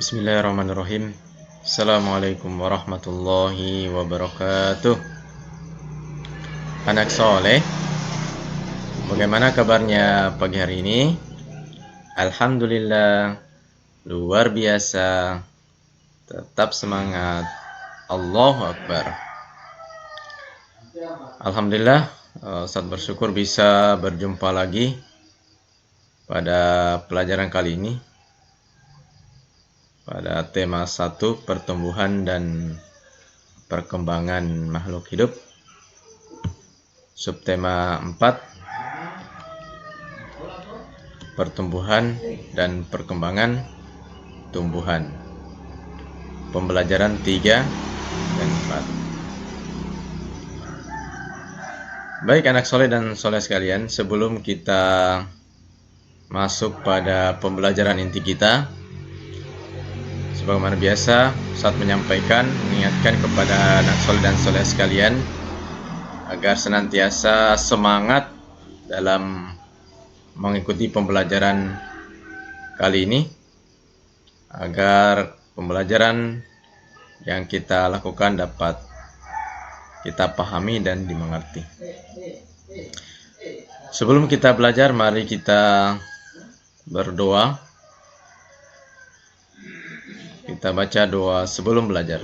Bismillahirrahmanirrahim. Assalamualaikum warahmatullahi wabarakatuh. Anak soleh, bagaimana kabarnya pagi hari ini? Alhamdulillah, luar biasa. Tetap semangat. Allahu Akbar. Alhamdulillah, Ustaz bersyukur bisa berjumpa lagi pada pelajaran kali ini, pada tema 1, pertumbuhan dan perkembangan makhluk hidup. Subtema 4, pertumbuhan dan perkembangan tumbuhan. Pembelajaran 3 dan 4. Baik anak soleh dan soleh sekalian, sebelum kita masuk pada pembelajaran inti kita, sebagaimana biasa, saat mengingatkan kepada anak soleh dan soleh sekalian agar senantiasa semangat dalam mengikuti pembelajaran kali ini, agar pembelajaran yang kita lakukan dapat kita pahami dan dimengerti. Sebelum kita belajar, mari kita berdoa. Kita baca doa sebelum belajar.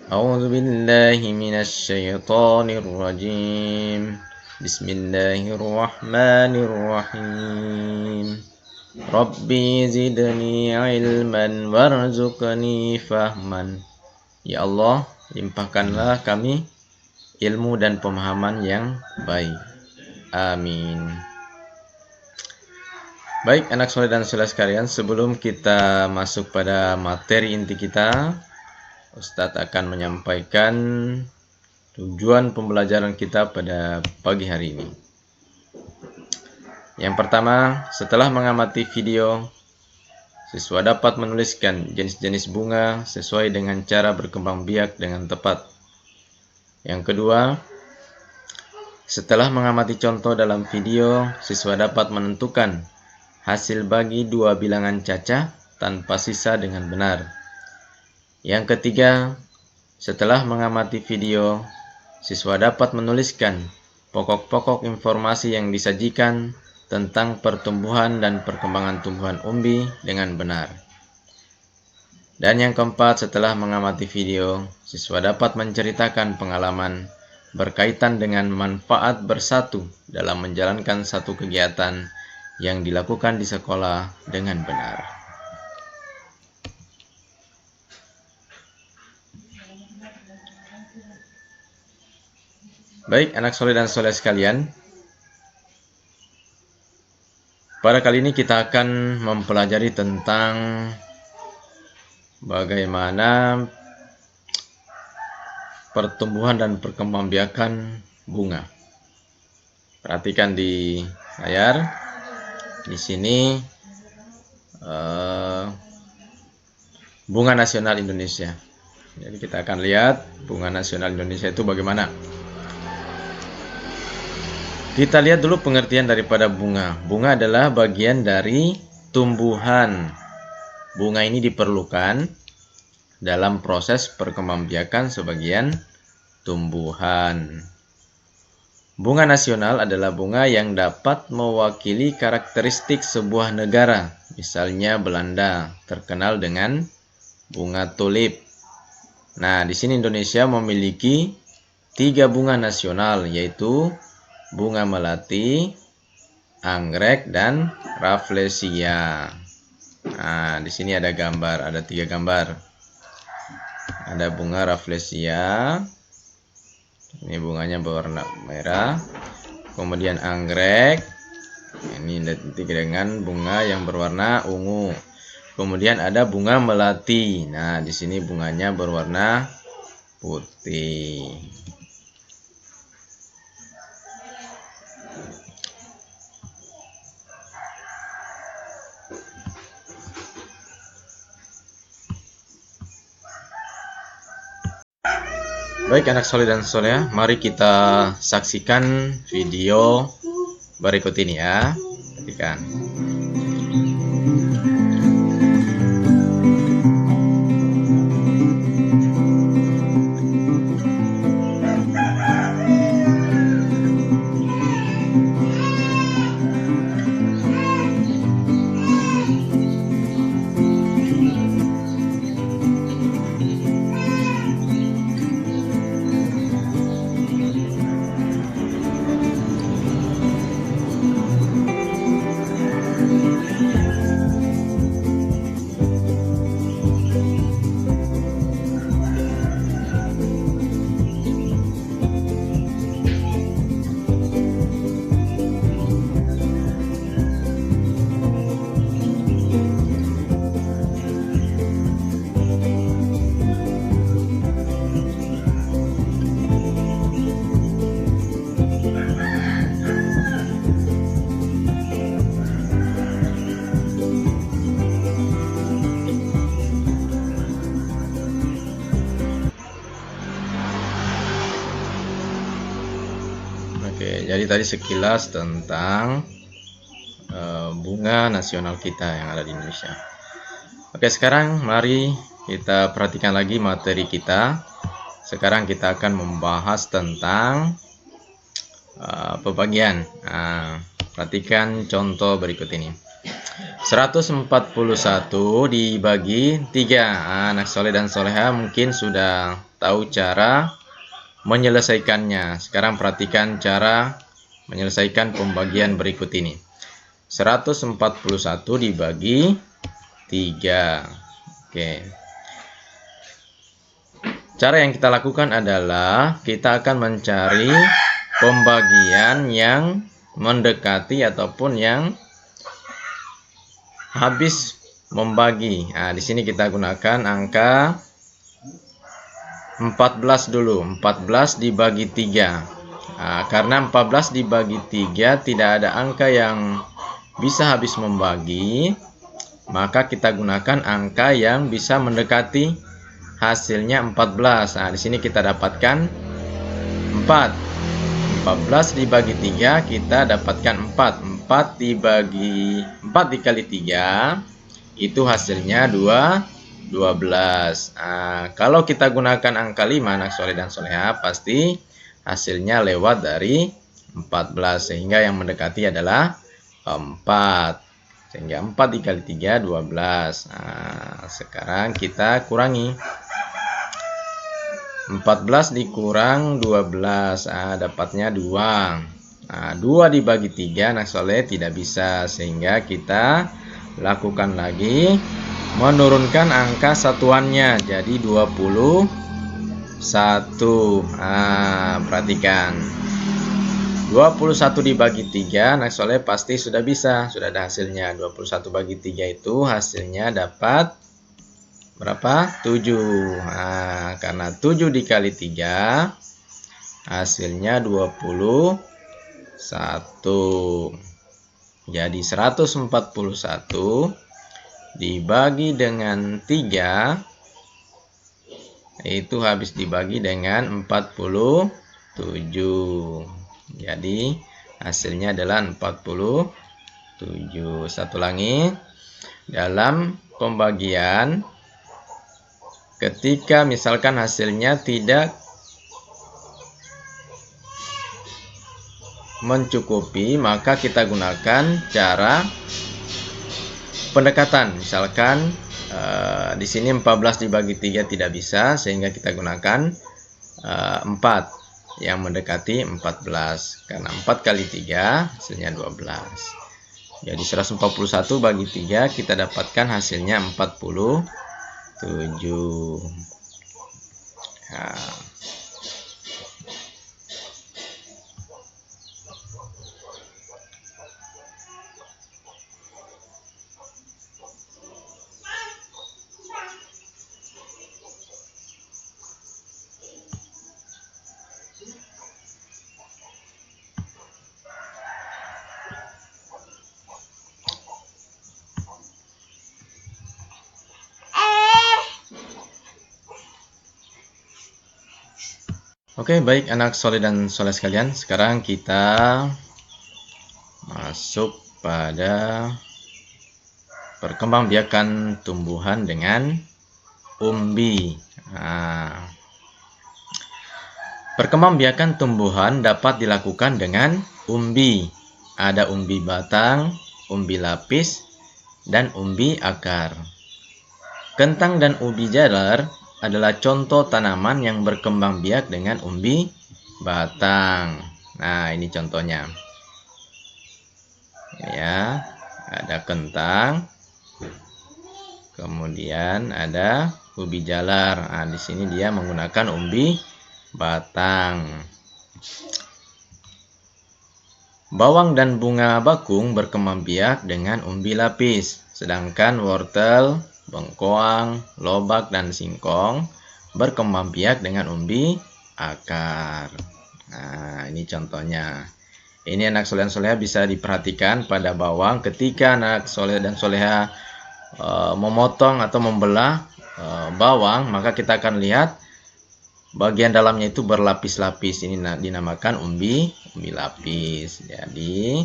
A'udzubillahi minasyaitonir rajim. Bismillahirrahmanirrahim. Rabbi zidni ilman warzuqni fahman. Ya Allah, limpahkanlah kami ilmu dan pemahaman yang baik. Amin. Baik anak soleh dan soleh sekalian, sebelum kita masuk pada materi inti kita, Ustadz akan menyampaikan tujuan pembelajaran kita pada pagi hari ini. Yang pertama, setelah mengamati video, siswa dapat menuliskan jenis-jenis bunga sesuai dengan cara berkembang biak dengan tepat. Yang kedua, setelah mengamati contoh dalam video, siswa dapat menentukan hasil bagi dua bilangan cacah tanpa sisa dengan benar. Yang ketiga, setelah mengamati video, siswa dapat menuliskan pokok-pokok informasi yang disajikan tentang pertumbuhan dan perkembangan tumbuhan umbi dengan benar. Dan yang keempat, setelah mengamati video, siswa dapat menceritakan pengalaman berkaitan dengan manfaat bersatu dalam menjalankan satu kegiatan yang dilakukan di sekolah dengan benar. Baik anak soleh dan soleh sekalian, pada kali ini kita akan mempelajari tentang bagaimana pertumbuhan dan perkembangbiakan bunga. Perhatikan di layar. Di sini bunga nasional Indonesia. Jadi kita akan lihat bunga nasional Indonesia itu bagaimana. Kita lihat dulu pengertian daripada bunga. Bunga adalah bagian dari tumbuhan. Bunga ini diperlukan dalam proses perkembangbiakan sebagian tumbuhan. Bunga nasional adalah bunga yang dapat mewakili karakteristik sebuah negara. Misalnya Belanda terkenal dengan bunga tulip. Nah, di sini Indonesia memiliki 3 bunga nasional, yaitu bunga melati, anggrek, dan rafflesia. Nah, di sini ada 3 gambar. Ada bunga rafflesia. Ini bunganya berwarna merah. Kemudian anggrek. Ini identik dengan bunga yang berwarna ungu. Kemudian ada bunga melati. Nah, di sini bunganya berwarna putih. Baik anak soleh dan soleh, mari kita saksikan video berikut ini ya. Perhatikan. Oke, jadi tadi sekilas tentang bunga nasional kita yang ada di Indonesia. Oke, sekarang mari kita perhatikan lagi materi kita. Sekarang kita akan membahas tentang pembagian. Perhatikan contoh berikut ini. 141 dibagi 3. Anak soleh dan soleha mungkin sudah tahu cara menyelesaikannya. Sekarang perhatikan cara menyelesaikan pembagian berikut ini. 141 dibagi 3. Oke. Cara yang kita lakukan adalah kita akan mencari pembagian yang mendekati ataupun yang habis membagi. Nah, di sini kita gunakan angka 14 dulu. 14 dibagi 3. Nah, karena 14 dibagi 3 tidak ada angka yang bisa habis membagi, maka kita gunakan angka yang bisa mendekati hasilnya 14. Nah, di sini kita dapatkan 4. 14 dibagi 3 kita dapatkan 4. 4 dikali 3 itu hasilnya 12. Nah, kalau kita gunakan angka 5 anak soleh dan soleha pasti hasilnya lewat dari 14, sehingga yang mendekati adalah 4. Sehingga 4 dikali 3 12. Nah, sekarang kita kurangi. 14 dikurang 12, dapatnya 2. Nah, 2 dibagi 3 anak soleh tidak bisa, sehingga kita lakukan lagi menurunkan angka satuannya jadi 21. Perhatikan. 21 dibagi 3 anak soleh pasti sudah bisa, sudah ada hasilnya. 21 bagi 3 itu hasilnya dapat berapa? 7. Nah, karena 7 dikali 3 hasilnya 21. Jadi 141 dibagi dengan 3 itu habis dibagi dengan 47. Jadi hasilnya adalah 47. Satu lagi, dalam pembagian ketika misalkan hasilnya tidak mencukupi, maka kita gunakan cara pendekatan. Misalkan di sini 14 dibagi 3 tidak bisa, sehingga kita gunakan 4 yang mendekati 14. Karena 4 kali 3 hasilnya 12. Jadi 141 bagi 3 kita dapatkan hasilnya 47. Nah, oke, baik anak soleh dan soleh sekalian, sekarang kita masuk pada perkembangbiakan tumbuhan dengan umbi. Nah, perkembangbiakan tumbuhan dapat dilakukan dengan umbi. Ada umbi batang, umbi lapis, dan umbi akar. Kentang dan ubi jalar adalah contoh tanaman yang berkembang biak dengan umbi batang. Nah, ini contohnya. Ya, ada kentang, kemudian ada ubi jalar. Nah, di sini dia menggunakan umbi batang. Bawang dan bunga bakung berkembang biak dengan umbi lapis, sedangkan wortel, bengkoang, lobak, dan singkong berkembang biak dengan umbi akar. Nah, ini contohnya. Ini anak soleh dan soleha bisa diperhatikan pada bawang. Ketika anak soleh dan soleha memotong atau membelah bawang, maka kita akan lihat bagian dalamnya itu berlapis-lapis. Ini dinamakan umbi lapis. Jadi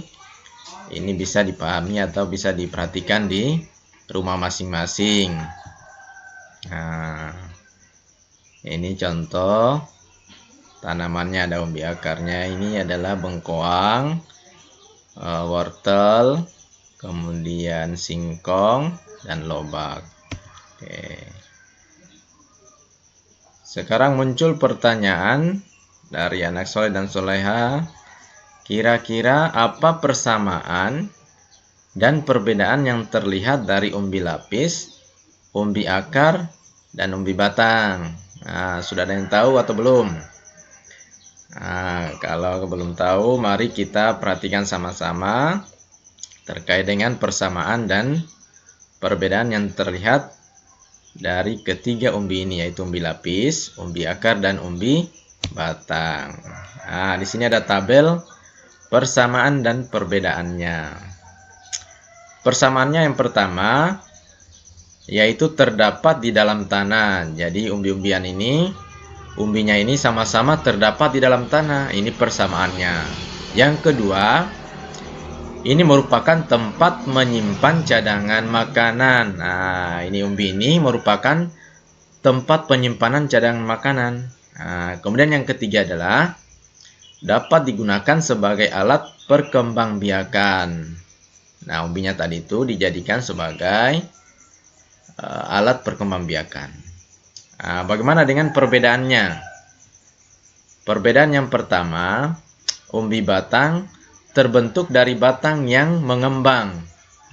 ini bisa dipahami atau bisa diperhatikan di rumah masing-masing. Nah, ini contoh tanamannya, ada umbi akarnya. Ini adalah bengkoang, wortel, kemudian singkong dan lobak. Oke. Sekarang muncul pertanyaan dari anak soleh dan soleha. Kira-kira apa persamaan dan perbedaan yang terlihat dari umbi lapis, umbi akar, dan umbi batang? Nah, sudah ada yang tahu atau belum? Nah, kalau belum tahu, mari kita perhatikan sama-sama terkait dengan persamaan dan perbedaan yang terlihat dari ketiga umbi ini, yaitu umbi lapis, umbi akar, dan umbi batang. Nah, di sini ada tabel persamaan dan perbedaannya. Persamaannya yang pertama, yaitu terdapat di dalam tanah. Jadi umbi-umbian ini, umbinya ini sama-sama terdapat di dalam tanah. Ini persamaannya. Yang kedua, ini merupakan tempat menyimpan cadangan makanan. Nah, ini umbi ini merupakan tempat penyimpanan cadangan makanan. Nah, kemudian yang ketiga adalah dapat digunakan sebagai alat perkembangbiakan. Nah, umbinya tadi itu dijadikan sebagai alat perkembangbiakan. Nah, bagaimana dengan perbedaannya? Perbedaan yang pertama, umbi batang terbentuk dari batang yang mengembang.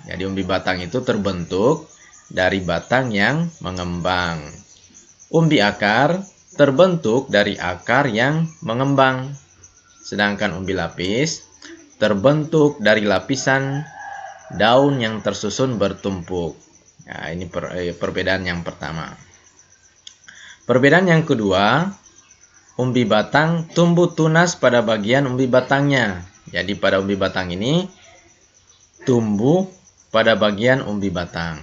Jadi umbi batang itu terbentuk dari batang yang mengembang. Umbi akar terbentuk dari akar yang mengembang. Sedangkan umbi lapis terbentuk dari lapisan daun yang tersusun bertumpuk. Nah, ini perbedaan yang pertama. Perbedaan yang kedua, umbi batang tumbuh tunas pada bagian umbi batangnya. Jadi pada umbi batang ini tumbuh pada bagian umbi batang.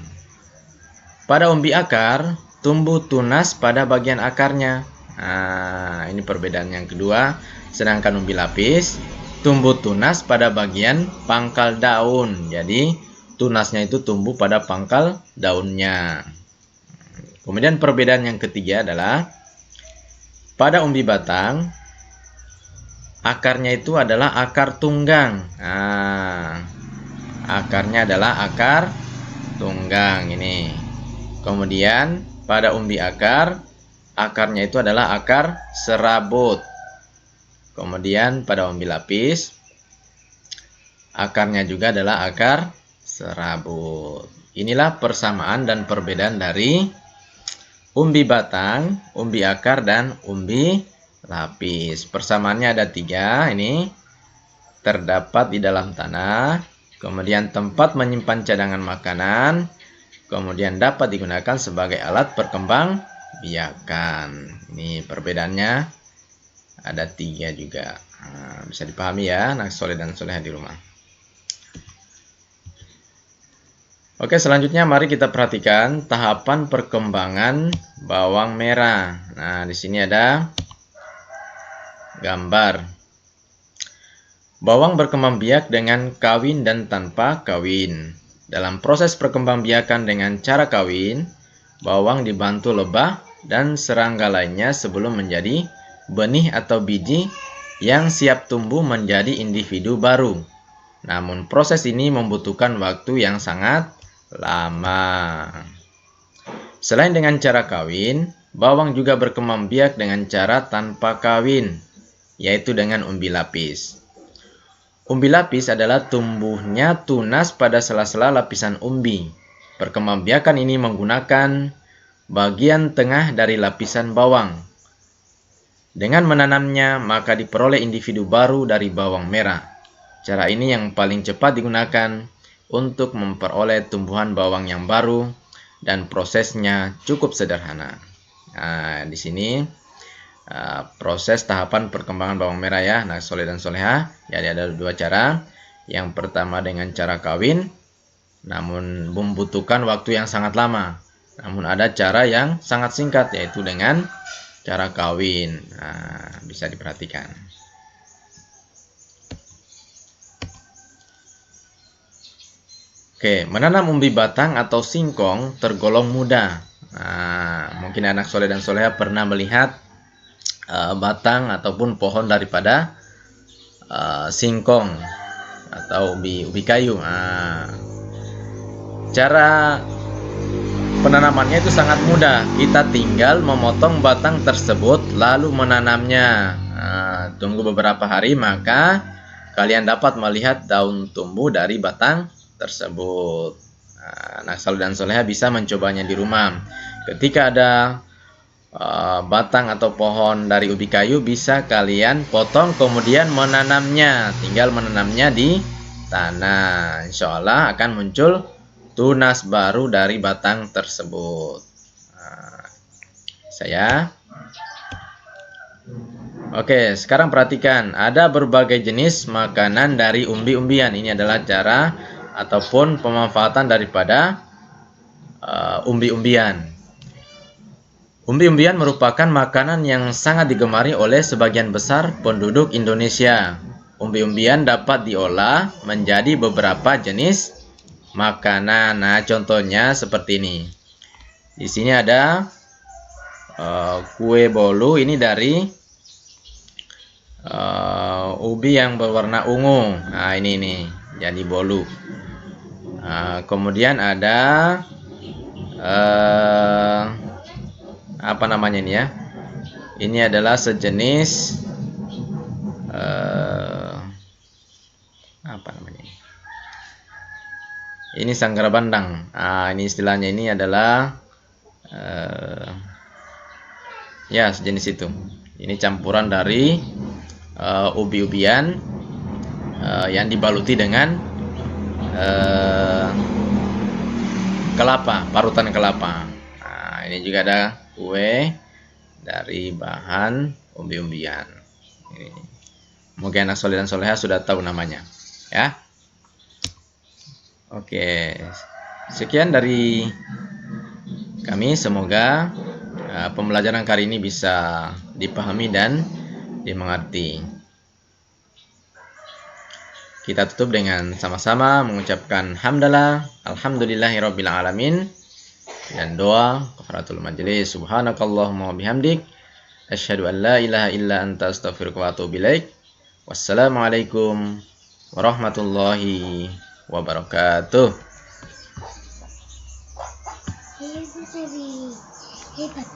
Pada umbi akar tumbuh tunas pada bagian akarnya. Nah, ini perbedaan yang kedua. Sedangkan umbi lapis tumbuh tunas pada bagian pangkal daun. Jadi tunasnya itu tumbuh pada pangkal daunnya. Kemudian perbedaan yang ketiga adalah pada umbi batang akarnya itu adalah akar tunggang. Nah, akarnya adalah akar tunggang ini. Kemudian pada umbi akar akarnya itu adalah akar serabut. Kemudian pada umbi lapis akarnya juga adalah akar serabut. Inilah persamaan dan perbedaan dari umbi batang, umbi akar, dan umbi lapis. Persamaannya ada 3. Ini terdapat di dalam tanah, kemudian tempat menyimpan cadangan makanan, kemudian dapat digunakan sebagai alat perkembangbiakan. Ini perbedaannya ada 3 juga. Nah, bisa dipahami ya, anak soleh dan soleha di rumah. Oke, selanjutnya mari kita perhatikan tahapan perkembangan bawang merah. Nah, di sini ada gambar. Bawang berkembang biak dengan kawin dan tanpa kawin. Dalam proses perkembangbiakan dengan cara kawin, bawang dibantu lebah dan serangga lainnya sebelum menjadi benih atau biji yang siap tumbuh menjadi individu baru. Namun proses ini membutuhkan waktu yang sangat lama. Selain dengan cara kawin, bawang juga berkembang biak dengan cara tanpa kawin, yaitu dengan umbi lapis. Umbi lapis adalah tumbuhnya tunas pada sela-sela lapisan umbi. Perkembangbiakan ini menggunakan bagian tengah dari lapisan bawang. Dengan menanamnya, maka diperoleh individu baru dari bawang merah. Cara ini yang paling cepat digunakan untuk memperoleh tumbuhan bawang yang baru dan prosesnya cukup sederhana. Nah, di sini proses tahapan perkembangan bawang merah ya, nah soleh dan soleha. Jadi ada 2 cara. Yang pertama dengan cara kawin, namun membutuhkan waktu yang sangat lama. Namun ada cara yang sangat singkat, yaitu dengan cara kawin. Nah, bisa diperhatikan. Oke, menanam umbi batang atau singkong tergolong mudah. Nah, mungkin anak soleh dan soleha pernah melihat batang ataupun pohon daripada singkong atau ubi kayu. Nah, cara penanamannya itu sangat mudah. Kita tinggal memotong batang tersebut lalu menanamnya. Nah, tunggu beberapa hari maka kalian dapat melihat daun tumbuh dari batang tersebut. Nah, soleh dan soleha bisa mencobanya di rumah. Ketika ada batang atau pohon dari ubi kayu, bisa kalian potong kemudian menanamnya. Tinggal menanamnya di tanah. Insya Allah akan muncul tunas baru dari batang tersebut. Oke, sekarang perhatikan. Ada berbagai jenis makanan dari umbi-umbian. Ini adalah cara ataupun pemanfaatan daripada umbi-umbian. Umbi-umbian merupakan makanan yang sangat digemari oleh sebagian besar penduduk Indonesia. Umbi-umbian dapat diolah menjadi beberapa jenis makanan. Nah, contohnya seperti ini. Di sini ada kue bolu. Ini dari ubi yang berwarna ungu. Nah, ini jadi bolu. Kemudian ada apa namanya ini ya? Ini adalah sejenis apa namanya? Ini sangkara bandang. Ini istilahnya ini adalah ya sejenis itu. Ini campuran dari ubi-ubian yang dibaluti dengan kelapa, parutan kelapa. Nah, ini juga ada kue dari bahan umbi-umbian. Mungkin anak soleh dan soleha sudah tahu namanya, ya. Oke, sekian dari kami. Semoga pembelajaran kali ini bisa dipahami dan dimengerti. Kita tutup dengan sama-sama mengucapkan hamdalah, alhamdulillahirabbil alamin, dan doa kafaratul majelis. Subhanakallahumma bihamdik, asyhadu an la ilaha illa anta astaghfiruka wa atubu ilaik. Wassalamualaikum warahmatullahi wabarakatuh. Hebat.